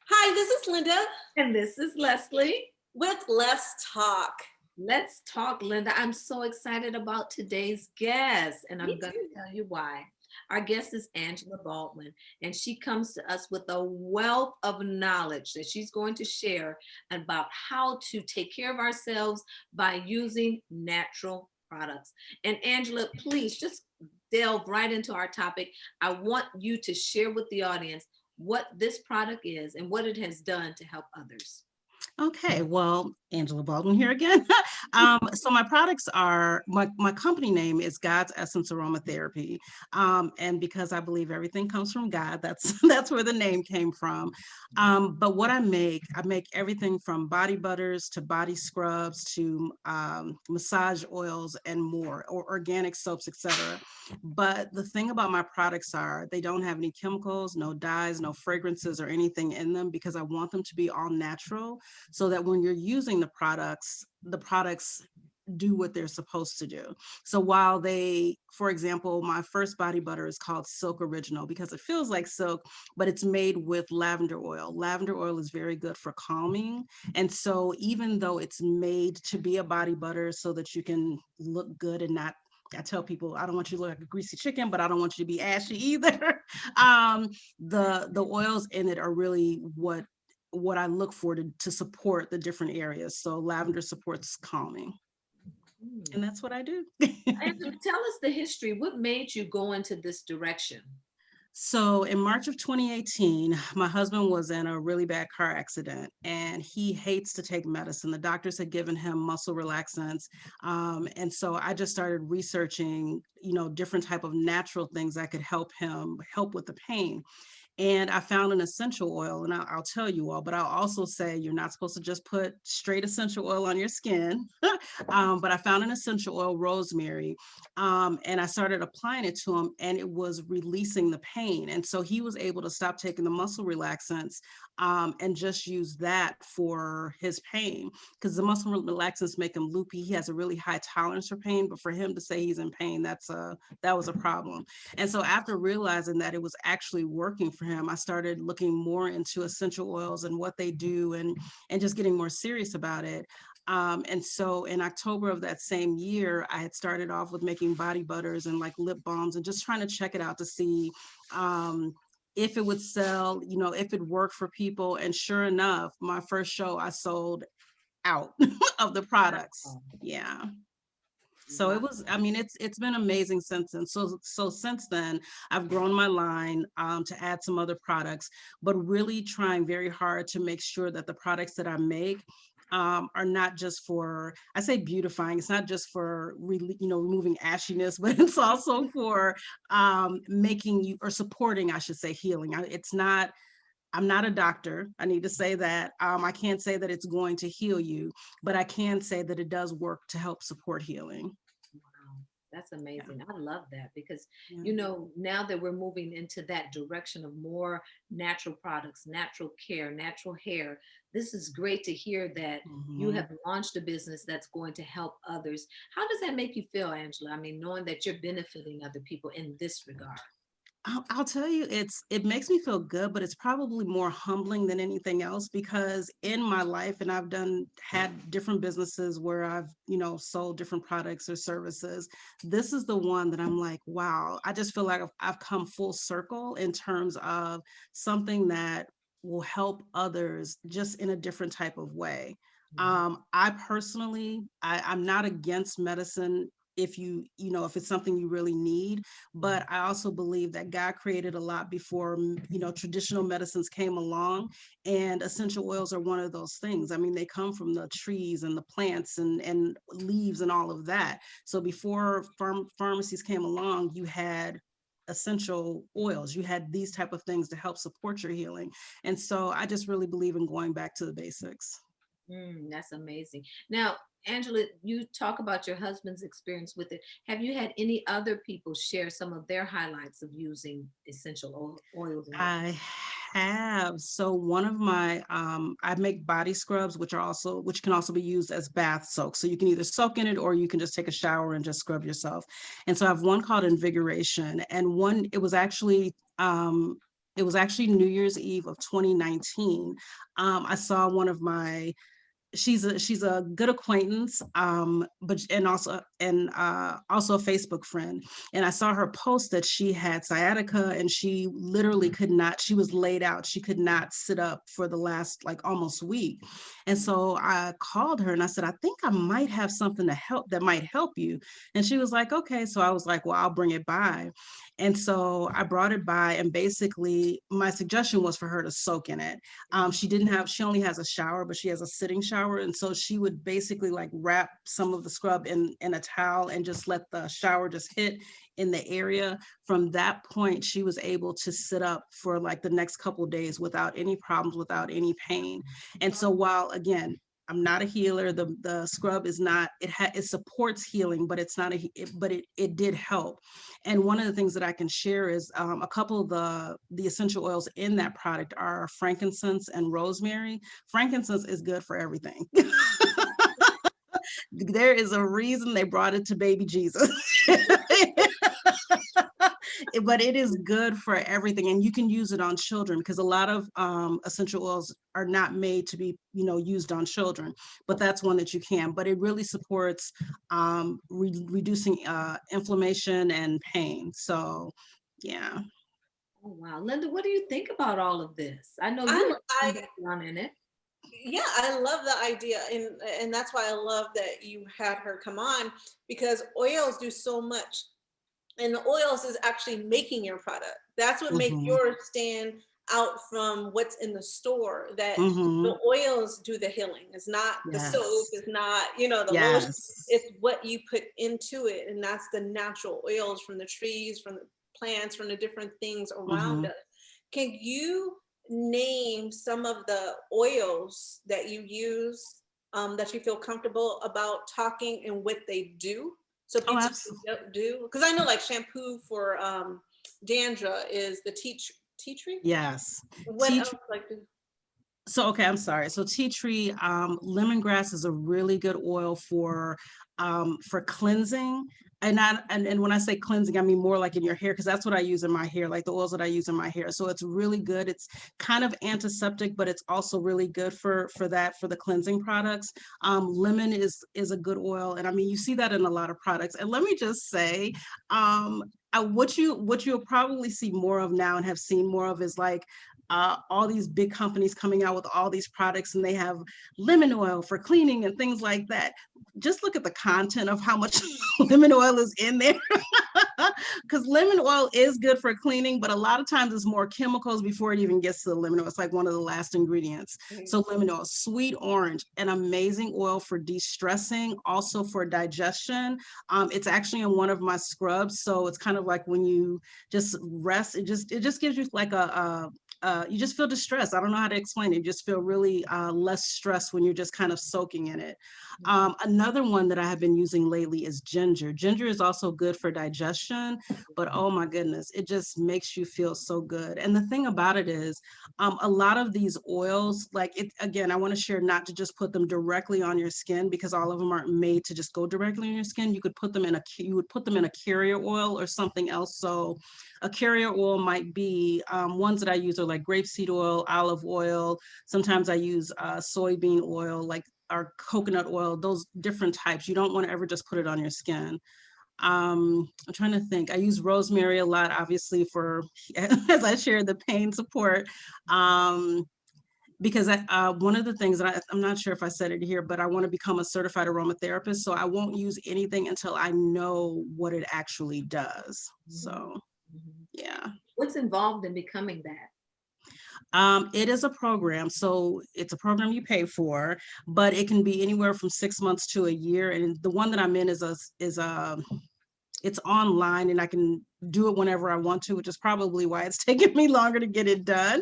Hi, this is Linda And this is Leslie. with Let's Talk. Let's talk, Linda. I'm so excited about today's guest, and I'm Me going too. to tell you why. Our guest is Angela Baldwin, and she comes to us with a wealth of knowledge that she's going to share about how to take care of ourselves by using natural products. And Angela, please just delve right into our topic. I want you to share with the audience what this product is and what it has done to help others. Okay, well, Angela Baldwin here again. So my products are my company name is God's Essence Aromatherapy, and because I believe everything comes from God, that's that's where the name came from. But what I make everything from body butters to body scrubs to massage oils and more, or organic soaps, etc. But the thing about my products are they don't have any chemicals, no dyes, no fragrances, or anything in them because I want them to be all natural so that when you're using the products do what they're supposed to do. So while for example, my first body butter is called Silk Original because it feels like silk, but it's made with lavender oil. Lavender oil is very good for calming. And so even though it's made to be a body butter so that you can look good and not I tell people I don't want you to look like a greasy chicken, but I don't want you to be ashy either. The oils in it are really what I look for to support the different areas. So lavender supports calming, Hmm. and that's what I do. Angela, tell us the history. What made you go into this direction? So in March of 2018, my husband was in a really bad car accident and he hates to take medicine. The doctors had given him muscle relaxants. And so I just started researching, different type of natural things that could help with the pain. And I found an essential oil, and I'll tell you all, but I'll also say you're not supposed to just put straight essential oil on your skin. But I found an essential oil, rosemary, and I started applying it to him, and it was releasing the pain. And so he was able to stop taking the muscle relaxants and just use that for his pain because the muscle relaxants make him loopy. He has a really high tolerance for pain, but for him to say he's in pain, that was a problem. And so after realizing that it was actually working for him, I started looking more into essential oils and what they do and just getting more serious about it. And so in October of that same year, I had started off with making body butters and like lip balms and just trying to check it out to see if it would sell, if it worked for people. And sure enough, my first show, I sold out of the products. Oh, Yeah. So wow. it's been amazing since then. So since then, I've grown my line to add some other products, but really trying very hard to make sure that the products that I make are not just for, I say beautifying, it's not just for removing ashiness, but it's also for making you, or supporting, I should say, healing. I'm not a doctor. I need to say that. I can't say that it's going to heal you, but I can say that it does work to help support healing. Wow, that's Yeah. amazing. I love that because, Yeah. now that we're moving into that direction of more natural products, natural care, natural hair, this is great to hear that you Mhm. have launched a business that's going to help others. How does that make you feel, Angela? I mean, knowing that you're benefiting other people in this regard. I'll tell you, it makes me feel good, but it's probably more humbling than anything else because in my life, and had different businesses where I've, sold different products or services. This is the one that I'm like, wow, I just feel like I've come full circle in terms of something that will help others just in a different type of way. Mhm. I personally, I'm not against medicine if if it's something you really need, but I also believe that God created a lot before, traditional medicines came along, and essential oils are one of those things. I mean, they come from the trees and the plants and leaves and all of that. So before pharmacies came along, you had essential oils, you had these type of things to help support your healing. And so I just really believe in going back to the basics. That's amazing. Now, Angela, you talk about your husband's experience with it. Have you had any other people share some of their highlights of using essential oils in their? I have. So one of my I make body scrubs which can also be used as bath soak. So you can either soak in it or you can just take a shower and just scrub yourself. And so I have one called Invigoration, and one it was actually it was actually New Year's Eve of 2019. I saw one of my, she's a good acquaintance, but also a Facebook friend, and I saw her post that she had sciatica and she literally could not, she was laid out, she could not sit up for the last like almost week. And so I called her and I said, I think I might have something to help that might help you. And she was like, okay. So I was like, well, I'll bring it by. And so I brought it by, and basically my suggestion was for her to soak in it. She only has a shower, but she has a sitting shower. And so she would basically like wrap some of the scrub in a towel and just let the shower just hit in the area. From that point, she was able to sit up for like the next couple of days without any problems, without any pain. And so while again, I'm not a healer, the scrub is not, it supports healing, but it's not it did help. And one of the things that I can share is a couple of the essential oils in that product are frankincense and rosemary. Frankincense is good for everything. There is a reason they brought it to baby Jesus. But it is good for everything, and you can use it on children because a lot of essential oils are not made to be, used on children, but that's one that you can. But it really supports reducing inflammation and pain. So, yeah. Oh, wow. Linda, what do you think about all of this? I know you have some background in it. Yeah, I love the idea, and that's why I love that you had her come on, because oils do so much. And the oils is actually making your product. That's what makes yours stand out from what's in the store, that the oils do the healing. It's not the soap, it's not, the lotion. It's what you put into it. And that's the natural oils from the trees, from the plants, from the different things around us. Can you name some of the oils that you use that you feel comfortable about talking and what they do? So people do, because I know like shampoo for dandruff is the tea tree. Yes. What else So, okay, I'm sorry. So tea tree, lemongrass is a really good oil for cleansing. And when I say cleansing, I mean more like in your hair, because that's what I use in my hair, like the oils that I use in my hair. So it's really good. It's kind of antiseptic, but it's also really good for the cleansing products. Lemon is a good oil, and I mean you see that in a lot of products. And let me just say, what you'll probably see more of now and have seen more of is like all these big companies coming out with all these products, and they have lemon oil for cleaning and things like that. Just look at the content of how much lemon oil is in there. Because lemon oil is good for cleaning, but a lot of times it's more chemicals before it even gets to the lemon oil. It's like one of the last ingredients. So lemon oil, sweet orange, an amazing oil for de-stressing, also for digestion. It's actually in one of my scrubs. So it's kind of like when you just rest, it just gives you like you just feel distressed. I don't know how to explain it. You just feel really less stressed when you're just kind of soaking in it. Another one that I have been using lately is ginger. Ginger is also good for digestion, but oh my goodness, it just makes you feel so good. And the thing about it is, a lot of these oils, like it, again, I want to share not to just put them directly on your skin, because all of them aren't made to just go directly on your skin. You would put them in a carrier oil or something else. So a carrier oil might be ones that I use are like grapeseed oil, olive oil. Sometimes I use soybean oil, like or coconut oil, those different types. You don't want to ever just put it on your skin. I'm trying to think. I use rosemary a lot, obviously, for, as I shared, the pain support. Because one of the things that I'm not sure if I said it here, but I want to become a certified aromatherapist. So I won't use anything until I know what it actually does. So, yeah. What's involved in becoming that? It is a program. So it's a program you pay for, but it can be anywhere from 6 months to a year. And the one that I'm in it's online, and I can do it whenever I want to, which is probably why it's taken me longer to get it done.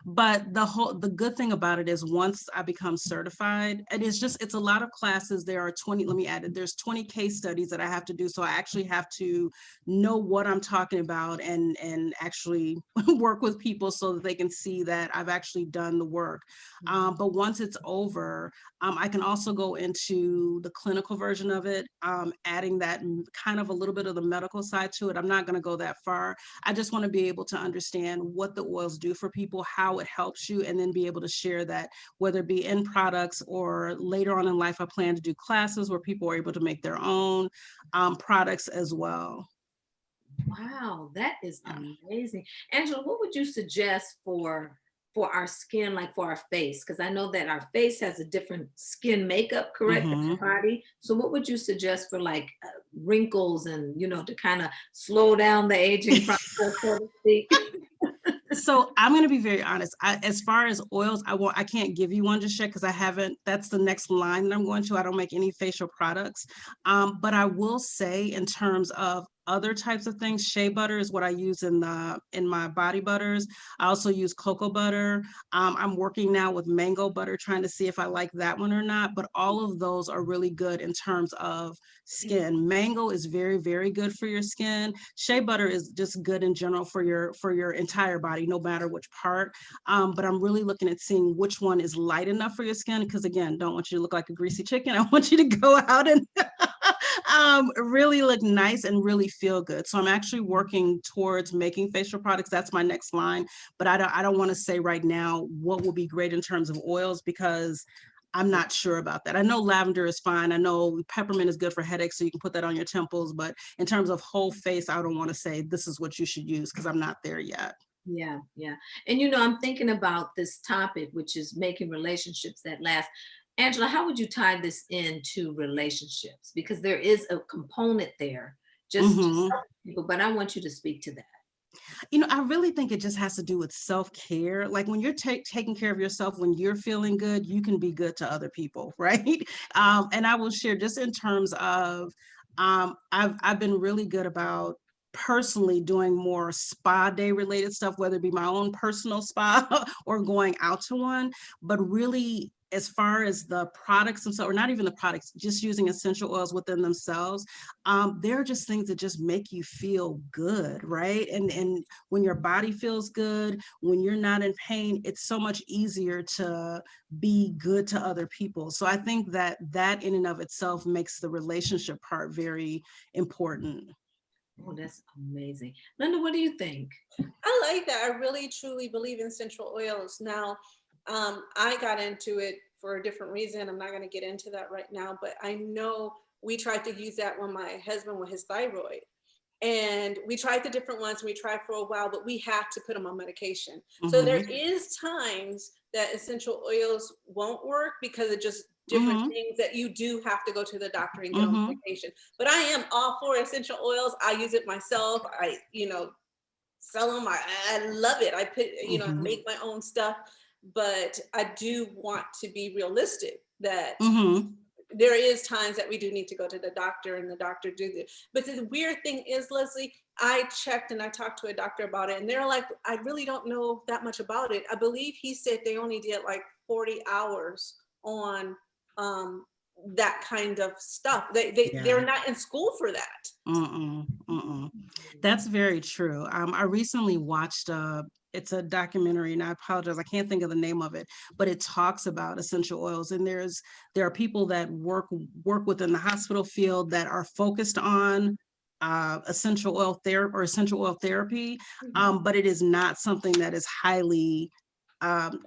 But the good thing about it is once I become certified, and it's a lot of classes. There are 20, let me add it, there's 20 case studies that I have to do. So I actually have to know what I'm talking about and actually work with people so that they can see that I've actually done the work. But once it's over, I can also go into the clinical version of it, adding that kind of a little bit of the medical side side to it. I'm not going to go that far. I just want to be able to understand what the oils do for people, how it helps you, and then be able to share that, whether it be in products or later on in life. I plan to do classes where people are able to make their own products as well. Wow, that is amazing. Angela, what would you suggest for our skin, like for our face? Because I know that our face has a different skin makeup, correct, than Mhm. our body. So what would you suggest for like wrinkles and, you know, to kind of slow down the aging process, so to speak? So I'm going to be very honest. As far as oils, I can't give you one just yet because I haven't. That's the next line that I'm going to. I don't make any facial products, but I will say in terms of other types of things, shea butter is what I use in my body butters. I also use cocoa butter. I'm working now with mango butter, trying to see if I like that one or not. But all of those are really good in terms of skin. Mango is very, very good for your skin. Shea butter is just good in general for your entire body, no matter which part. But I'm really looking at seeing which one is light enough for your skin, because again, don't want you to look like a greasy chicken. I want you to go out and really look nice and really feel good. So I'm actually working towards making facial products. That's my next line. But I don't want to say right now what will be great in terms of oils, because I'm not sure about that. I know lavender is fine. I know peppermint is good for headaches, so you can put that on your temples. But in terms of whole face, I don't want to say this is what you should use, because I'm not there yet. Yeah, yeah. And you know, I'm thinking about this topic, which is making relationships that last. Angela, how would you tie this into relationships? Because there is a component there, just Hmm. people, but I want you to speak to that. I really think it just has to do with self-care. Like when you're taking care of yourself, when you're feeling good, you can be good to other people, right? And I will share just in terms of, I've been really good about personally doing more spa day related stuff, whether it be my own personal spa or going out to one. But really, as far as the products themselves, or not even the products, just using essential oils within themselves, they're just things that just make you feel good, right? And when your body feels good, when you're not in pain, it's so much easier to be good to other people. So I think that that in and of itself makes the relationship part very important. Oh, that's amazing. Linda, what do you think? I like that. I really truly believe in essential oils. Now, I got into it for a different reason. I'm not going to get into that right now, but I know we tried to use that when my husband with his thyroid. And we tried the different ones, we tried for a while, but we had to put him on medication. So there Hmm. is times that essential oils won't work because of just different Hmm. things that you do have to go to the doctor and get on Hmm. medication. But I am all for essential oils. I use it myself. I, sell them. I love it. I put, Hmm. make my own stuff, but I do want to be realistic that Hmm. there is times that we do need to go to the doctor and the doctor do this. But the weird thing is, Leslie, I checked and I talked to a doctor about it, and they're like, I really don't know that much about it. I believe he said they only did like 40 hours on that kind of stuff. Yeah. They're not in school for that. Mm-mm, mm-mm. That's very true. I recently watched it's a documentary, and I apologize, I can't think of the name of it, but it talks about essential oils. And there are people that work within the hospital field that are focused on essential oil therapy or essential oil therapy, Mhm. but it is not something that is highly um,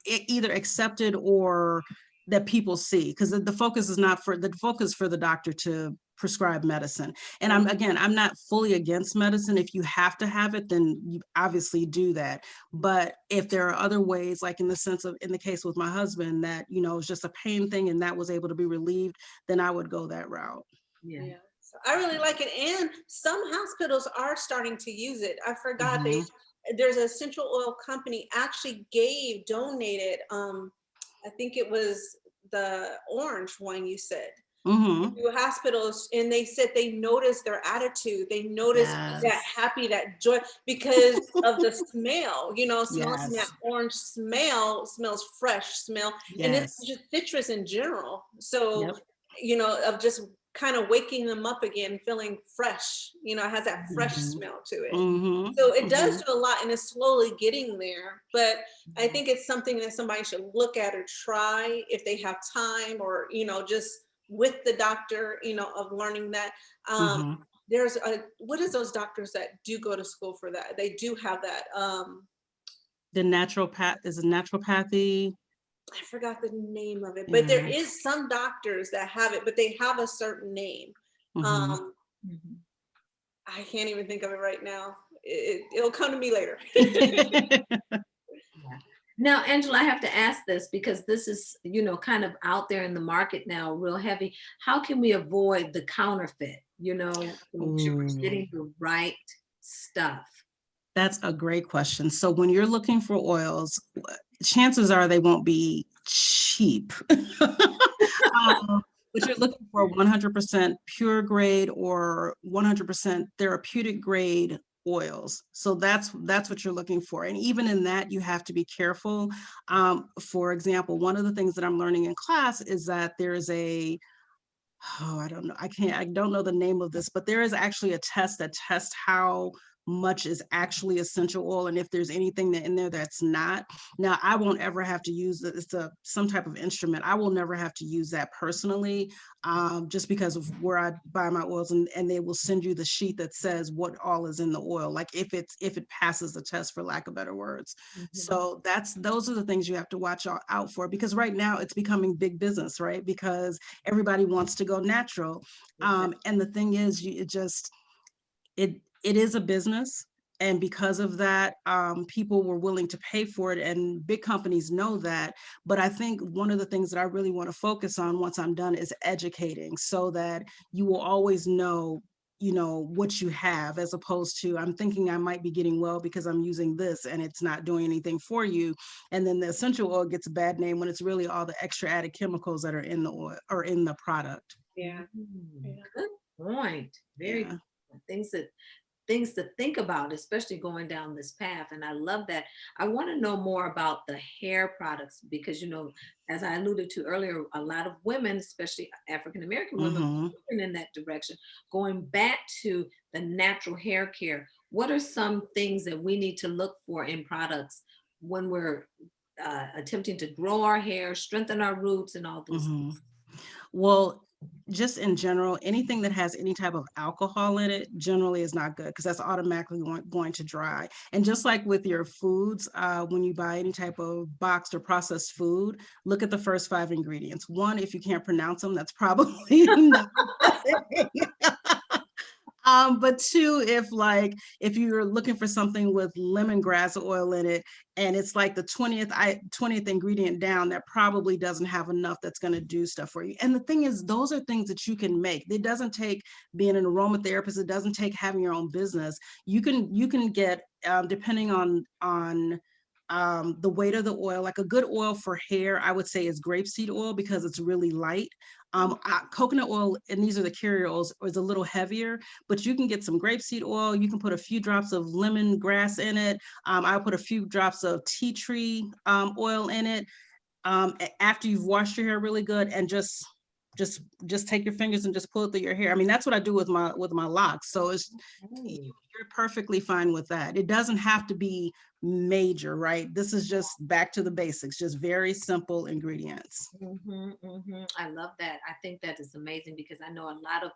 either accepted or that people see, because the focus is not for the focus for the doctor to prescribe medicine. And Right. I'm not fully against medicine. If you have to have it, then you obviously do that. But if there are other ways, like in the sense of in the case with my husband, that it's just a pain thing and that was able to be relieved, then I would go that route. Yeah. Yeah. So I really like it. And some hospitals are starting to use it. I forgot Hmm. there's an essential oil company actually donated, I think it was the orange one you said, Hmm. to hospitals, and they said they noticed their attitude. They noticed that Yes. happy, that joy because of the smell, smelling that Yes. orange smells fresh smell. And it's Yes. just citrus in general. So, Yep. of just kind of waking them up again, feeling fresh, it has that fresh Hmm. smell to it. Hmm. So it does Hmm. do a lot and it's slowly getting there. But I think it's something that somebody should look at or try if they have time, or, just with the doctor, of learning that. Um, Hmm. there's a, what is those doctors that do go to school for that? They do have that. The naturopath is a naturopathy. I forgot the name of it, but there Yeah. is some doctors that have it, but they have a certain name. Mhm. Mhm. I can't even think of it right now. It'll come to me later. Yeah. Now, Angela, I have to ask this because this is, kind of out there in the market now, real heavy. How can we avoid the counterfeit, to make sure we're Ooh, getting the right stuff? that's a great question. So when you're looking for oils, chances are they won't be cheap. But you're looking for 100% pure grade or 100% therapeutic grade oils. So that's what you're looking for. And even in that, you have to be careful. For example, one of the things that I'm learning in class is that there's I don't know, I don't know the name of this, but there is actually a test that tests how much is actually essential oil and if there's anything that in there that's not. Now, I won't ever have to use it. It's some type of instrument. I will never have to use that personally, just because of where I buy my oils, and they will send you the sheet that says what all is in the oil, like if it passes the test, for lack of better words. Mhm. So those are the things you have to watch out for, because right now it's becoming big business, right? Because everybody wants to go natural. And the thing is, it is a business. And because of that, people were willing to pay for it, and big companies know that. But I think one of the things that I really want to focus on once I'm done is educating, so that you will always know, what you have, as opposed to I'm thinking I might be getting well because I'm using this and it's not doing anything for you. And then the essential oil gets a bad name when it's really all the extra added chemicals that are in the oil or in the product. Yeah. Yeah. Good point. Very Yeah. good. Things to think about, especially going down this path. And I love that. I want to know more about the hair products because, as I alluded to earlier, a lot of women, especially African American women, Hmm. are moving in that direction, going back to the natural hair care. What are some things that we need to look for in products when we're attempting to grow our hair, strengthen our roots, and all those Hmm. Well, just in general, anything that has any type of alcohol in it generally is not good, because that's automatically going to dry. And just like with your foods, when you buy any type of boxed or processed food, look at the first 5 ingredients. One, if you can't pronounce them, that's probably not. But two, if you're looking for something with lemongrass oil in it and it's like the 20th ingredient down, that probably doesn't have enough that's going to do stuff for you. And the thing is, those are things that you can make. It doesn't take being an aromatherapist. It doesn't take having your own business. You can get, depending on the weight of the oil, like a good oil for hair, I would say is grapeseed oil, because it's really light. Coconut oil, and these are the carrier oils, is a little heavier, but you can get some grapeseed oil. You can put a few drops of lemongrass in it. I'll put a few drops of tea tree oil in it, after you've washed your hair really good, and just take your fingers and just pull it through your hair. I mean, that's what I do with my locks. So things. you're perfectly fine with that. It doesn't have to be major, right? This is just back to the basics, just very simple ingredients. I love that. I think that is amazing because I know a lot of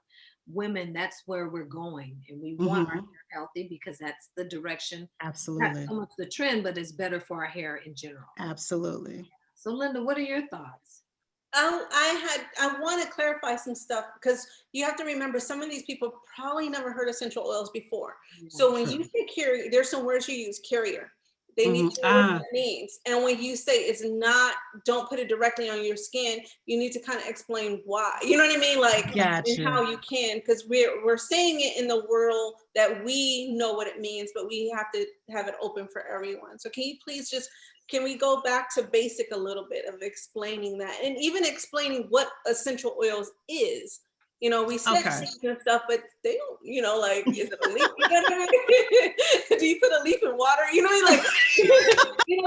women, that's where we're going. And we want our Hmm. hair healthy because that's the direction, not Absolutely. so much the trend, but it's better for our hair in general. Absolutely. So, Linda, what are your thoughts? I want to clarify some stuff, because you have to remember some of these people probably never heard essential oils before. So when you True. say carrier, there's some words you use, carrier. They need Hmm. to know what that means. And when you say it's not, don't put it directly on your skin, you need to kind of explain why. You know what I mean? Like, and Gotcha. how you can, because we're saying it in the world that we know what it means, but we have to have it open for everyone. So can you please can we go back to basic a little bit of explaining that, and even explaining what essential oils is? We said Okay. leaf and stuff, but they don't, like, is it a leaf? You know what I mean? Do you put a leaf in water? You know what I mean? Like,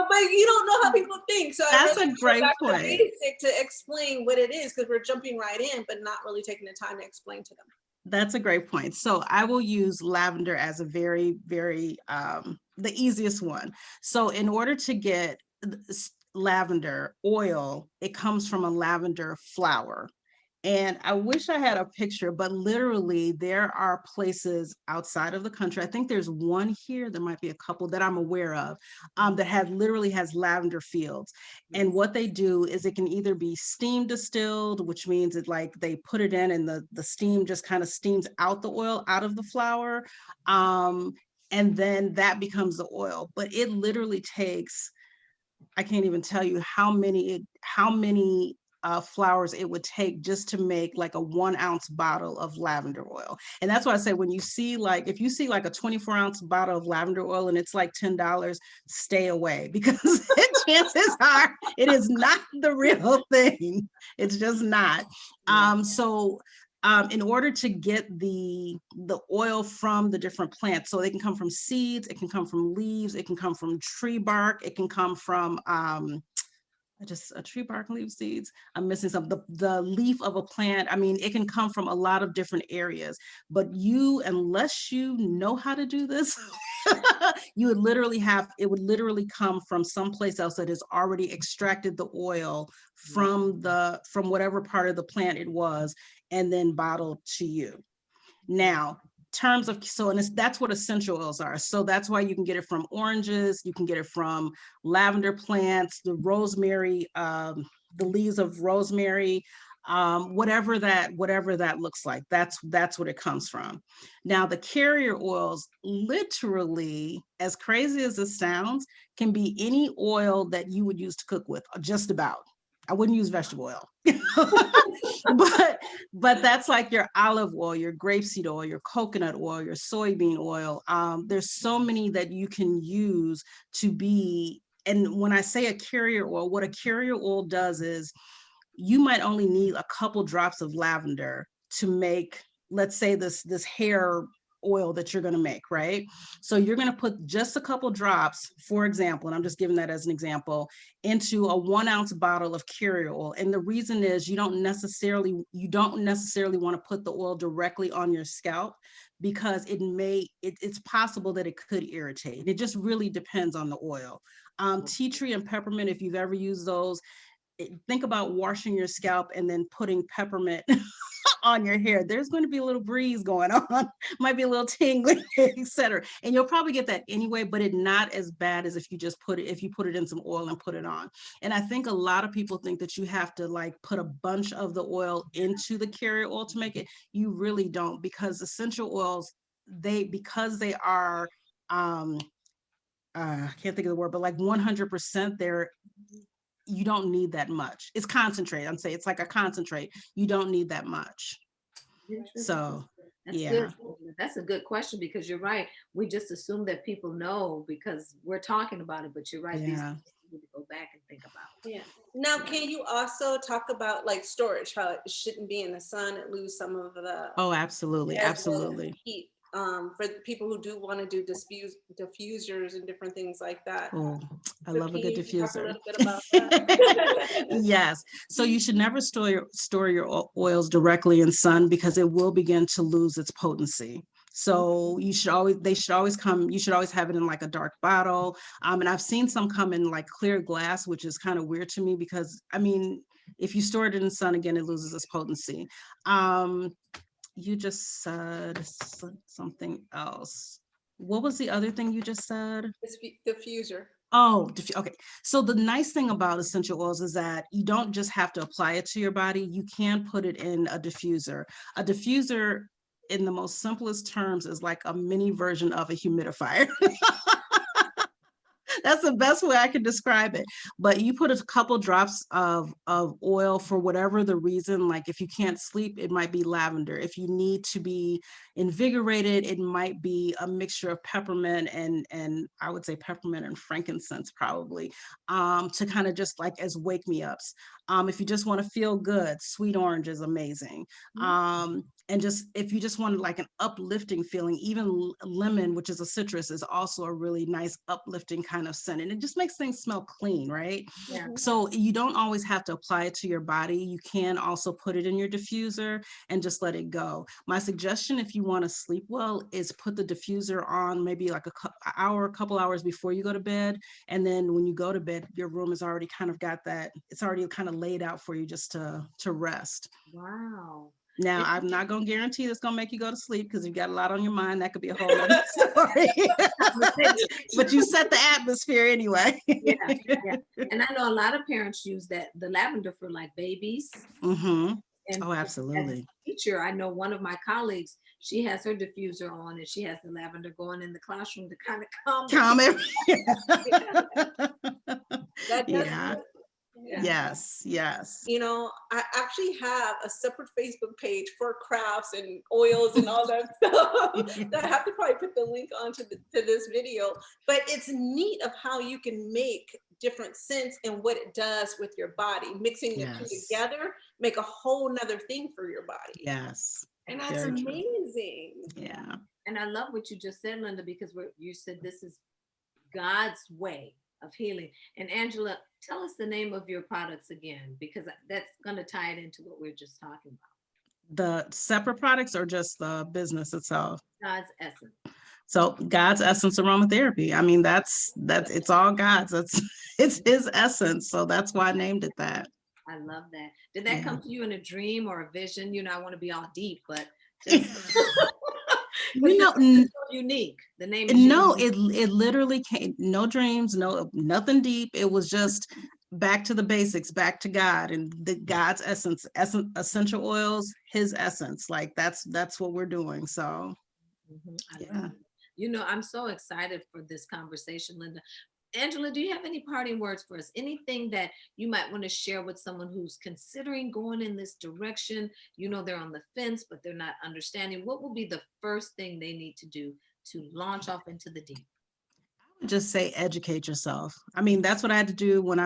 but you don't know how people think. So I That's really a go great back to point. basic to explain what it is, because we're jumping right in, but not really taking the time to explain to them. That's a great point. So I will use lavender as a very, very, the easiest one. So in order to get lavender oil, it comes from a lavender flower. And I wish I had a picture, but literally there are places outside of the country. I think there's one here, there might be a couple that I'm aware of, that have literally has lavender fields. And what they do is it can either be steam distilled, which means it like they put it in and the steam just kind of steams out the oil out of the flower. And then that becomes the oil. But it literally takes, I can't even tell you how many flowers it would take just to make like a 1 ounce bottle of lavender oil. And that's why I say when you see like, if you see like a 24-ounce bottle of lavender oil and it's like $10, stay away because chances are it is not the real thing. It's just not. In order to get the oil from the different plants, so they can come from seeds, it can come from leaves, it can come from tree bark, it can come from just a tree bark and leaf seeds. I'm missing some. The leaf of a plant. I mean, it can come from a lot of different areas. But you, unless you know how to do this, you would literally it would literally come from someplace else that has already extracted the oil from whatever part of the plant it was, and then bottled to you. Now, terms of that's what essential oils are. So that's why you can get it from oranges, you can get it from lavender plants, the rosemary, the leaves of rosemary, whatever that looks like. That's what it comes from. Now the carrier oils, literally, as crazy as it sounds, can be any oil that you would use to cook with, just about. I wouldn't use vegetable oil. but that's like your olive oil, your grapeseed oil, your coconut oil, your soybean oil. There's so many that you can use to be. And when I say a carrier oil, what a carrier oil does is you might only need a couple drops of lavender to make, let's say, this hair oil that you're going to make, right? So you're going to put just a couple drops, for example, and I'm just giving that as an example, into a 1 ounce bottle of carrier oil. And the reason is you don't necessarily want to put the oil directly on your scalp because it's possible that it could irritate. It just really depends on the oil. Tea tree and peppermint, if you've ever used those, think about washing your scalp and then putting peppermint on your hair. There's going to be a little breeze going on, might be a little tingling, etc. And you'll probably get that anyway, but it's not as bad as if you put it in some oil and put it on. And I think a lot of people think that you have to like put a bunch of the oil into the carrier oil to make it. You really don't, because essential oils, because they are I can't think of the word, but like 100%, you don't need that much. It's concentrate. I'm saying it's like a concentrate. You don't need that much. So that's good. That's a good question, because you're right. We just assume that people know because we're talking about it, but you're right. These things we need to go back and think about. Yeah. Now, can you also talk about like storage, how it shouldn't be in the sun, it lose some of the absolutely. heat, for people who do want to do diffusers and different things like that. Oh, I love a good diffuser. A little bit about that? Yes. So you should never store your oils directly in sun because it will begin to lose its potency. So they should always have it in like a dark bottle. And I've seen some come in like clear glass, which is kind of weird to me because, I mean, if you store it in the sun, again, it loses its potency. You just said something else. What was the other thing you just said? Diffuser. Oh, okay. So the nice thing about essential oils is that you don't just have to apply it to your body. You can put it in a diffuser. A diffuser, in the most simplest terms, is like a mini version of a humidifier. That's the best way I can describe it. But you put a couple drops of oil for whatever the reason. Like if you can't sleep, it might be lavender. If you need to be invigorated, it might be a mixture of peppermint and I would say peppermint and frankincense probably, to kind of just like as wake me ups. If you just want to feel good, sweet orange is amazing. And just, if you just wanted like an uplifting feeling, even lemon, which is a citrus, is also a really nice uplifting kind of scent. And it just makes things smell clean, right? Yeah. Mhm. So you don't always have to apply it to your body. You can also put it in your diffuser and just let it go. My suggestion, if you want to sleep well, is put the diffuser on maybe like a couple hours before you go to bed. And then when you go to bed, your room is already kind of got that, it's already kind of laid out for you just to rest. Wow. Now, And- I'm not going to guarantee it's going to make you go to sleep because you've got a lot on your mind. That could be a whole other story. But you set the atmosphere anyway. Yeah, yeah. And I know a lot of parents use the lavender for like babies. Mm-hmm. And Oh, as absolutely. a teacher, I know one of my colleagues, she has her diffuser on and she has the lavender going in the classroom to kind of calm the Comment. That does Yeah. work. Yeah. Yes. Yes. You know, I actually have a separate Facebook page for crafts and oils and all that stuff. That I have to probably put the link onto to this video. But it's neat of how you can make different scents and what it does with your body. Mixing the two Yes. together make a whole nother thing for your body. Yes. And that's Very true. amazing. Yeah. And I love what you just said, Linda, because you said this is God's way of healing. And Angela, tell us the name of your products again, because that's going to tie it into what we're just talking about. The separate products or just the business itself? God's Essence. So God's Essence Aromatherapy. I mean, that's it's all God's. It's his essence. So that's why I named it that. I love that. Did that Yeah. come to you in a dream or a vision? You know, I want to be all deep, but just You know, it's so unique. The name is no, unique. it literally came, no dreams, nothing deep. It was just back to the basics, back to God and the God's essence, essential oils, his essence. Like that's what we're doing. So I yeah. love it. You know, I'm so excited for this conversation, Linda. Angela, do you have any parting words for us? Anything that you might want to share with someone who's considering going in this direction? You know, they're on the fence, but they're not understanding. What will be the first thing they need to do to launch off into the deep? Just say educate yourself. I mean, that's what I had to do when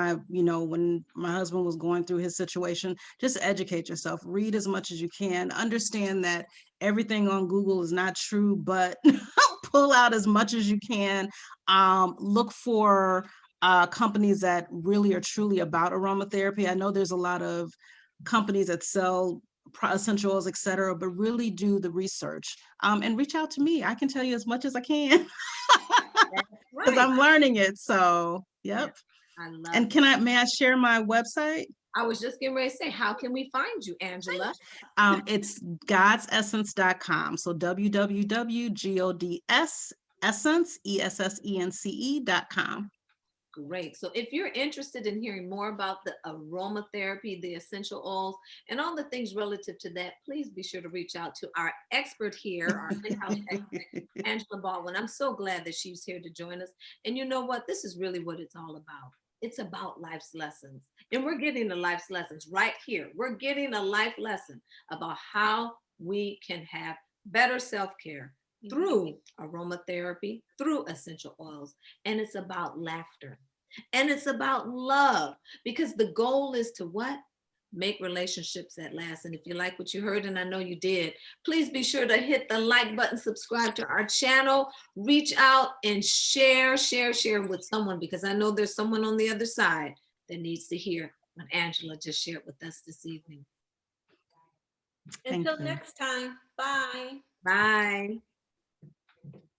my husband was going through his situation. Just educate yourself, read as much as you can, understand that everything on Google is not true, but pull out as much as you can. Look for companies that really are truly about aromatherapy. I know there's a lot of companies that sell essential oils, et cetera, but really do the research and reach out to me. I can tell you as much as I can. Because Right. I'm learning it. So, yep. I love And it. may I share my website? I was just getting ready to say, how can we find you, Angela? It's godsessence.com. So www.godsessence.com. Great. So if you're interested in hearing more about the aromatherapy, the essential oils, and all the things relative to that, please be sure to reach out to our expert here, our in-house expert, Angela Baldwin. I'm so glad that she's here to join us. And you know what? This is really what it's all about. It's about life's lessons. And we're getting the life's lessons right here. We're getting a life lesson about how we can have better self-care through aromatherapy, through essential oils. And it's about laughter. And it's about love, because the goal is to what? Make relationships that last. And if you like what you heard, and I know you did, please be sure to hit the like button, subscribe to our channel, reach out and share with someone, because I know there's someone on the other side that needs to hear what Angela just shared with us this evening. Until next time, bye. Bye.